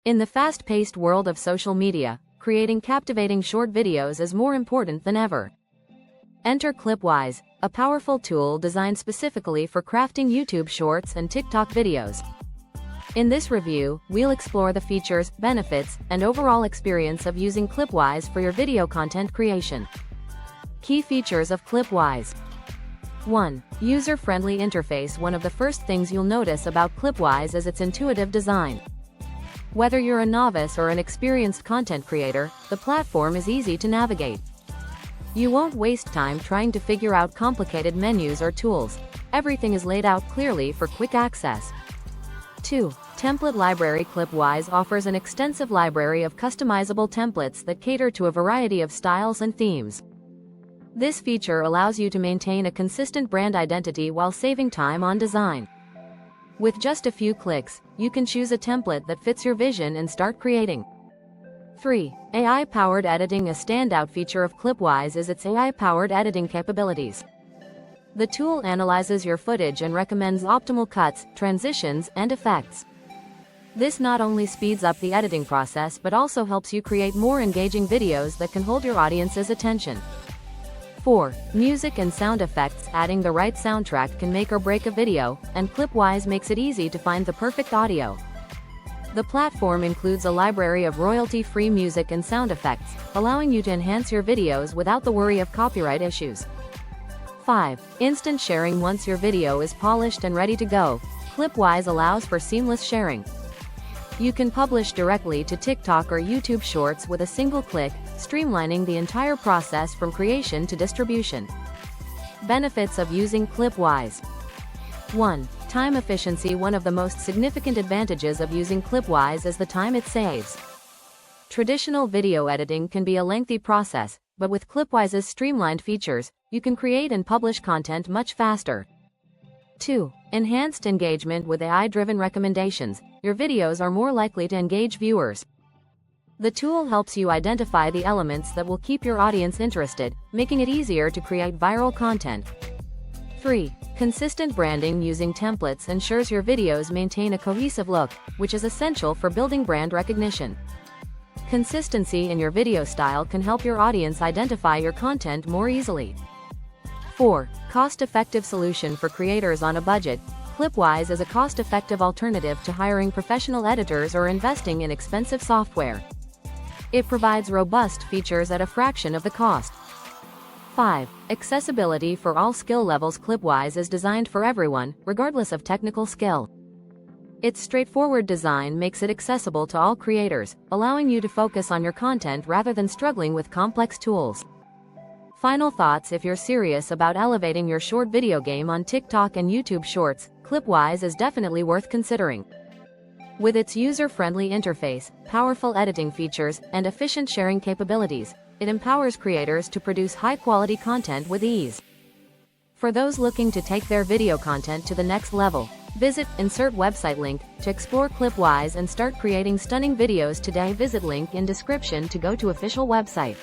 In the fast-paced world of social media, creating captivating short videos is more important than ever. Enter Clipwise, a powerful tool designed specifically for crafting YouTube Shorts and TikTok videos. In this review, we'll explore the features, benefits, and overall experience of using Clipwise for your video content creation. Key features of Clipwise. 1. User-friendly interface. One of the first things you'll notice about Clipwise is its intuitive design. Whether you're a novice or an experienced content creator, the platform is easy to navigate. You won't waste time trying to figure out complicated menus or tools. Everything is laid out clearly for quick access. 2. Template library. Clipwise offers an extensive library of customizable templates that cater to a variety of styles and themes. This feature allows you to maintain a consistent brand identity while saving time on design. With just a few clicks, you can choose a template that fits your vision and start creating. 3. AI-powered editing. A standout feature of Clipwise is its AI-powered editing capabilities. The tool analyzes your footage and recommends optimal cuts, transitions, and effects. This not only speeds up the editing process but also helps you create more engaging videos that can hold your audience's attention. 4. Music and sound effects. Adding the right soundtrack can make or break a video, and Clipwise makes it easy to find the perfect audio. The platform includes a library of royalty-free music and sound effects, allowing you to enhance your videos without the worry of copyright issues. 5. Instant sharing. Once your video is polished and ready to go, Clipwise allows for seamless sharing. You can publish directly to TikTok or YouTube Shorts with a single click, streamlining the entire process from creation to distribution. Benefits of using Clipwise. 1. Time efficiency. One of the most significant advantages of using Clipwise is the time it saves. Traditional video editing can be a lengthy process, but with Clipwise's streamlined features, you can create and publish content much faster. 2. Enhanced engagement. With AI-driven recommendations, your videos are more likely to engage viewers. The tool helps you identify the elements that will keep your audience interested, making it easier to create viral content. 3. Consistent branding. Using templates ensures your videos maintain a cohesive look, which is essential for building brand recognition. Consistency in your video style can help your audience identify your content more easily. 4. Cost-effective solution. For creators on a budget, Clipwise is a cost-effective alternative to hiring professional editors or investing in expensive software. It provides robust features at a fraction of the cost. 5. Accessibility. For all skill levels, Clipwise is designed for everyone, regardless of technical skill. Its straightforward design makes it accessible to all creators, allowing you to focus on your content rather than struggling with complex tools. Final thoughts. If you're serious about elevating your short video game on TikTok and YouTube Shorts, Clipwise is definitely worth considering. With its user-friendly interface, powerful editing features, and efficient sharing capabilities, it empowers creators to produce high-quality content with ease. For those looking to take their video content to the next level, insert website link to explore Clipwise and start creating stunning videos today. Visit link in description to go to official website.